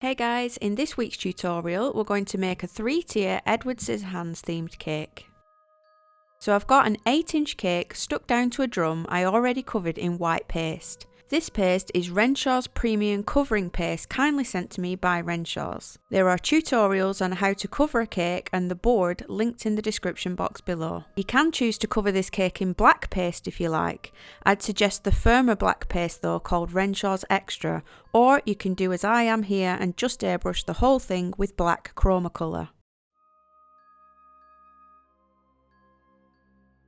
Hey guys, in this week's tutorial we're going to make a 3-tier Edward Scissorhands themed cake. So I've got an 8-inch cake stuck down to a drum I already covered in white paste. This paste is Renshaws premium covering paste kindly sent to me by Renshaws. There are tutorials on how to cover a cake and the board linked in the description box below. You can choose to cover this cake in black paste if you like. I'd suggest the firmer black paste though, called Renshaws Extra, or you can do as I am here and just airbrush the whole thing with black chroma colour.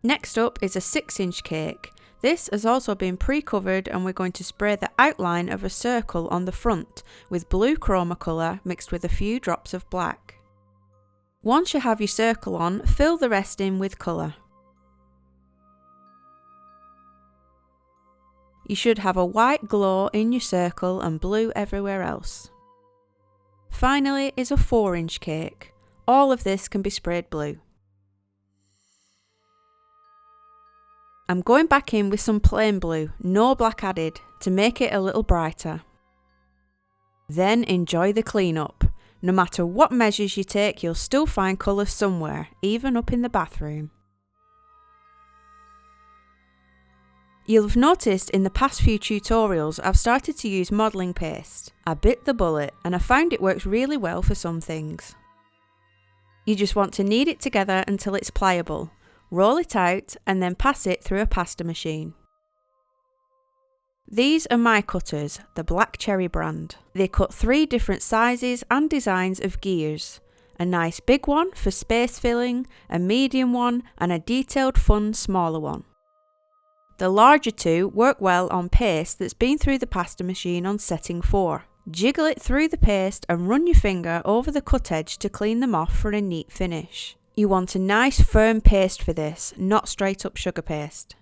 Next up is a 6-inch cake. This has also been pre-covered and we're going to spray the outline of a circle on the front with blue chroma colour mixed with a few drops of black. Once you have your circle on, fill the rest in with colour. You should have a white glow in your circle and blue everywhere else. Finally is a 4-inch cake. All of this can be sprayed blue. I'm going back in with some plain blue, no black added, to make it a little brighter. Then enjoy the cleanup. No matter what measures you take, you'll still find colour somewhere, even up in the bathroom. You'll have noticed in the past few tutorials I've started to use modelling paste. I bit the bullet and I found it works really well for some things. You just want to knead it together until it's pliable. Roll it out and then pass it through a pasta machine. These are my cutters, the Black Cherry brand. They cut 3 different sizes and designs of gears. A nice big one for space filling, a medium one and a detailed fun smaller one. The larger 2 work well on paste that's been through the pasta machine on setting 4. Jiggle it through the paste and run your finger over the cut edge to clean them off for a neat finish. You want a nice firm paste for this, not straight up sugar paste.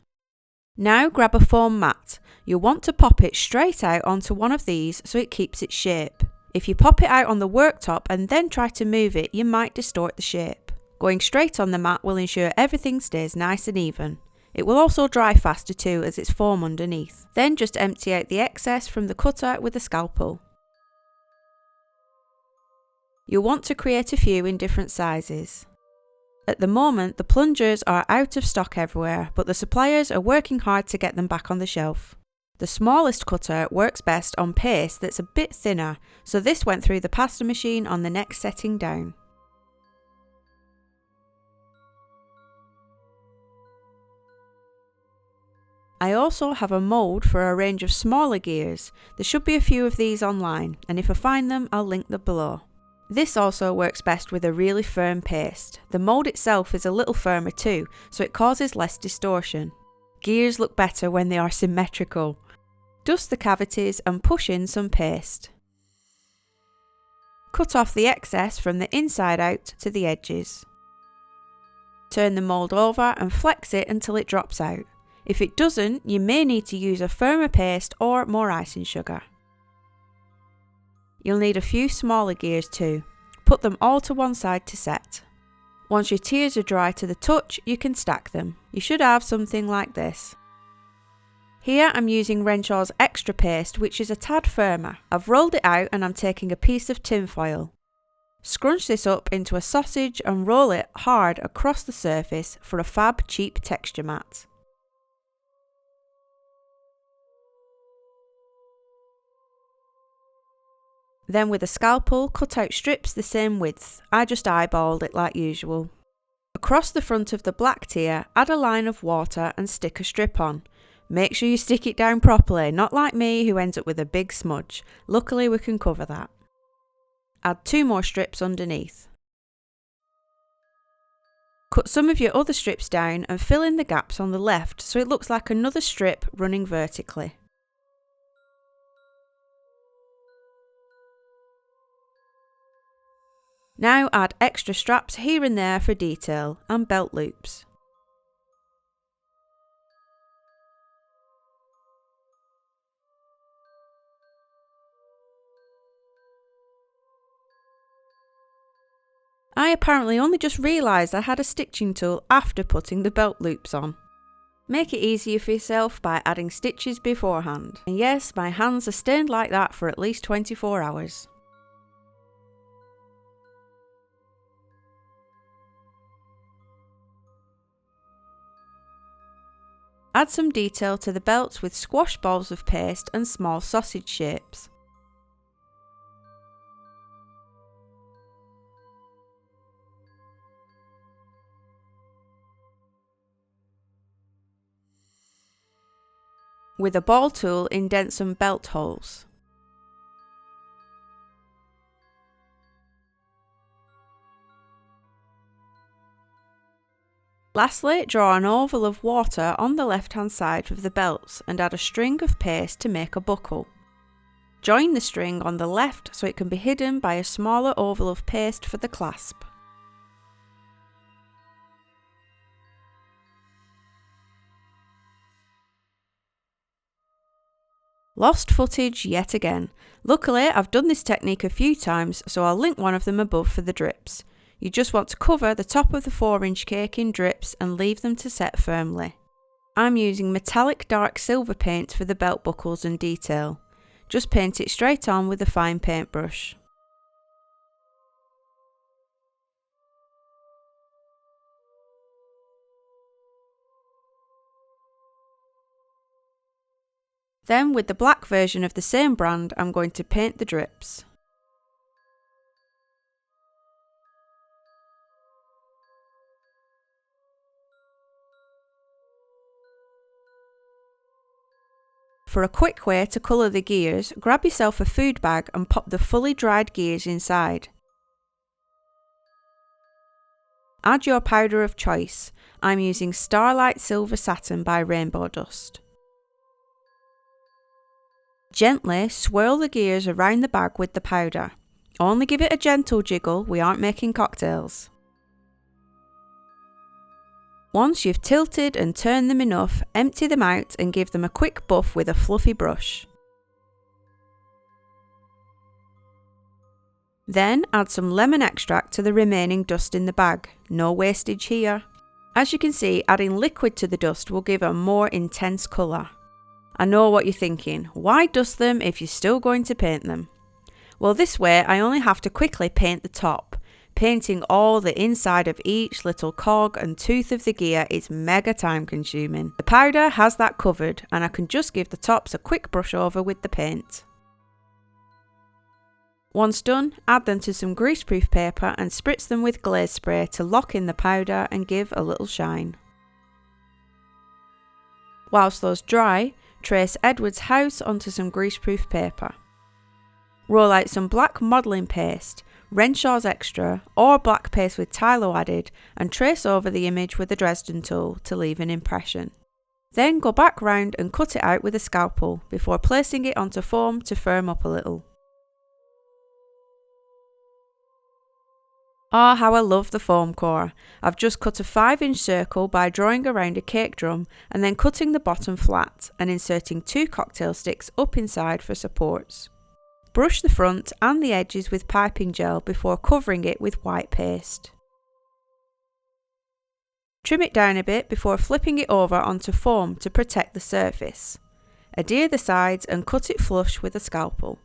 Now grab a foam mat. You'll want to pop it straight out onto one of these so it keeps its shape. If you pop it out on the worktop and then try to move it, you might distort the shape. Going straight on the mat will ensure everything stays nice and even. It will also dry faster too as it's foam underneath. Then just empty out the excess from the cutter with a scalpel. You'll want to create a few in different sizes. At the moment, the plungers are out of stock everywhere, but the suppliers are working hard to get them back on the shelf. The smallest cutter works best on paste that's a bit thinner, so this went through the pasta machine on the next setting down. I also have a mould for a range of smaller gears. There should be a few of these online, and if I find them, I'll link them below. This also works best with a really firm paste. The mould itself is a little firmer too, so it causes less distortion. Gears look better when they are symmetrical. Dust the cavities and push in some paste. Cut off the excess from the inside out to the edges. Turn the mould over and flex it until it drops out. If it doesn't, you may need to use a firmer paste or more icing sugar. You'll need a few smaller gears too. Put them all to one side to set. Once your tiers are dry to the touch, you can stack them. You should have something like this. Here I'm using Renshaws Extra paste, which is a tad firmer. I've rolled it out and I'm taking a piece of tin foil. Scrunch this up into a sausage and roll it hard across the surface for a fab cheap texture mat. Then with a scalpel, cut out strips the same width. I just eyeballed it like usual. Across the front of the black tier, add a line of water and stick a strip on. Make sure you stick it down properly, not like me who ends up with a big smudge. Luckily we can cover that. Add 2 more strips underneath. Cut some of your other strips down and fill in the gaps on the left so it looks like another strip running vertically. Now add extra straps here and there for detail and belt loops. I apparently only just realised I had a stitching tool after putting the belt loops on. Make it easier for yourself by adding stitches beforehand. And yes, my hands are stained like that for at least 24 hours. Add some detail to the belts with squash balls of paste and small sausage shapes. With a ball tool, indent some belt holes. Lastly, draw an oval of water on the left-hand side of the belts and add a string of paste to make a buckle. Join the string on the left so it can be hidden by a smaller oval of paste for the clasp. Lost footage yet again. Luckily, I've done this technique a few times, so I'll link one of them above for the drips. You just want to cover the top of the 4-inch cake in drips and leave them to set firmly. I'm using metallic dark silver paint for the belt buckles and detail. Just paint it straight on with a fine paintbrush. Then with the black version of the same brand, I'm going to paint the drips. For a quick way to colour the gears, grab yourself a food bag and pop the fully dried gears inside. Add your powder of choice. I'm using Starlight Silver Satin by Rainbow Dust. Gently swirl the gears around the bag with the powder. Only give it a gentle jiggle, we aren't making cocktails. Once you've tilted and turned them enough, empty them out and give them a quick buff with a fluffy brush. Then add some lemon extract to the remaining dust in the bag. No wastage here. As you can see, adding liquid to the dust will give a more intense colour. I know what you're thinking, why dust them if you're still going to paint them? Well, this way I only have to quickly paint the top. Painting all the inside of each little cog and tooth of the gear is mega time consuming. The powder has that covered and I can just give the tops a quick brush over with the paint. Once done, add them to some greaseproof paper and spritz them with glaze spray to lock in the powder and give a little shine. Whilst those dry, trace Edward's house onto some greaseproof paper. Roll out some black modelling paste, Renshaws extra or black paste with Tylo added, and trace over the image with a Dresden tool to leave an impression. Then go back round and cut it out with a scalpel before placing it onto foam to firm up a little. Oh, how I love the foam core. I've just cut a 5-inch circle by drawing around a cake drum and then cutting the bottom flat and inserting 2 cocktail sticks up inside for supports. Brush the front and the edges with piping gel before covering it with white paste. Trim it down a bit before flipping it over onto foam to protect the surface. Adhere the sides and cut it flush with a scalpel.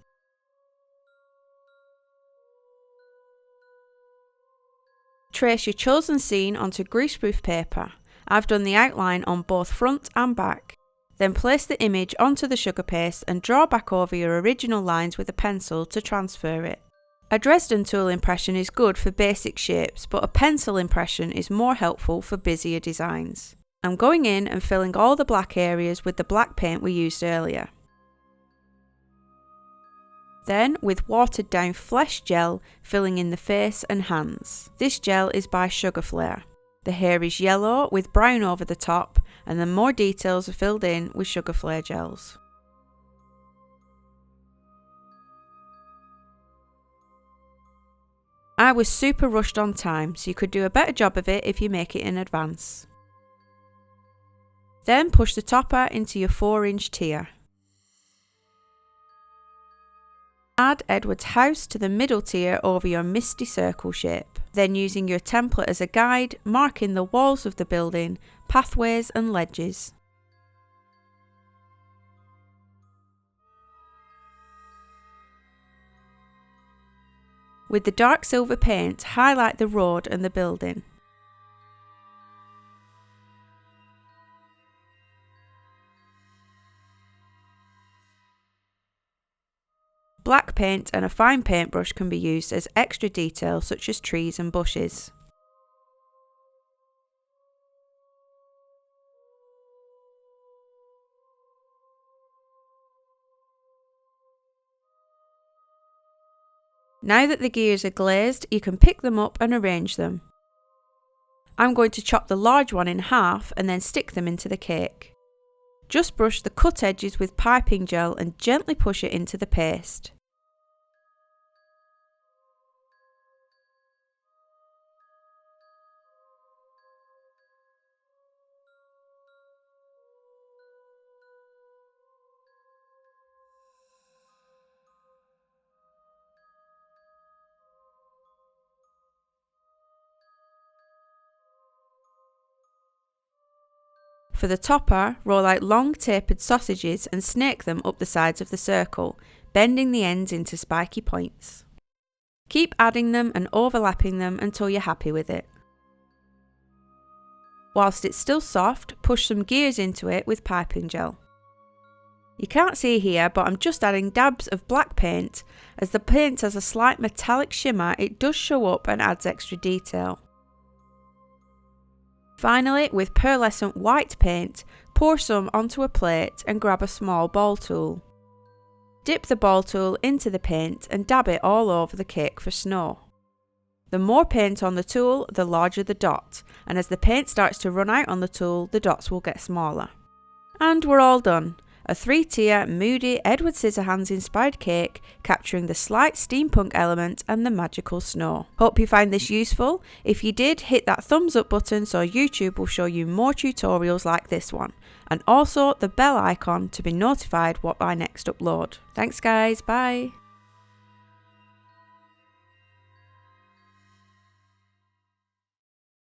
Trace your chosen scene onto greaseproof paper. I've done the outline on both front and back. Then place the image onto the sugar paste and draw back over your original lines with a pencil to transfer it. A Dresden tool impression is good for basic shapes, but a pencil impression is more helpful for busier designs. I'm going in and filling all the black areas with the black paint we used earlier. Then, with watered down flesh gel, filling in the face and hands. This gel is by Sugar Flare. The hair is yellow with brown over the top, and then more details are filled in with Sugar Flare gels. I was super rushed on time, so you could do a better job of it if you make it in advance. Then push the topper into your 4-inch tier. Add Edward's house to the middle tier over your misty circle shape. Then using your template as a guide, mark in the walls of the building, pathways and ledges. With the dark silver paint, highlight the road and the building. Black paint and a fine paintbrush can be used as extra detail such as trees and bushes. Now that the gears are glazed, you can pick them up and arrange them. I'm going to chop the large one in half and then stick them into the cake. Just brush the cut edges with piping gel and gently push it into the paste. For the topper, roll out long tapered sausages and snake them up the sides of the circle, bending the ends into spiky points. Keep adding them and overlapping them until you're happy with it. Whilst it's still soft, push some gears into it with piping gel. You can't see here, but I'm just adding dabs of black paint. As the paint has a slight metallic shimmer, it does show up and adds extra detail. Finally, with pearlescent white paint, pour some onto a plate and grab a small ball tool. Dip the ball tool into the paint and dab it all over the cake for snow. The more paint on the tool, the larger the dot, and as the paint starts to run out on the tool, the dots will get smaller. And we're all done! A 3-tier, moody Edward Scissorhands inspired cake capturing the slight steampunk element and the magical snow. Hope you find this useful. If you did, hit that thumbs up button so YouTube will show you more tutorials like this one, and also the bell icon to be notified what I next upload. Thanks guys, bye!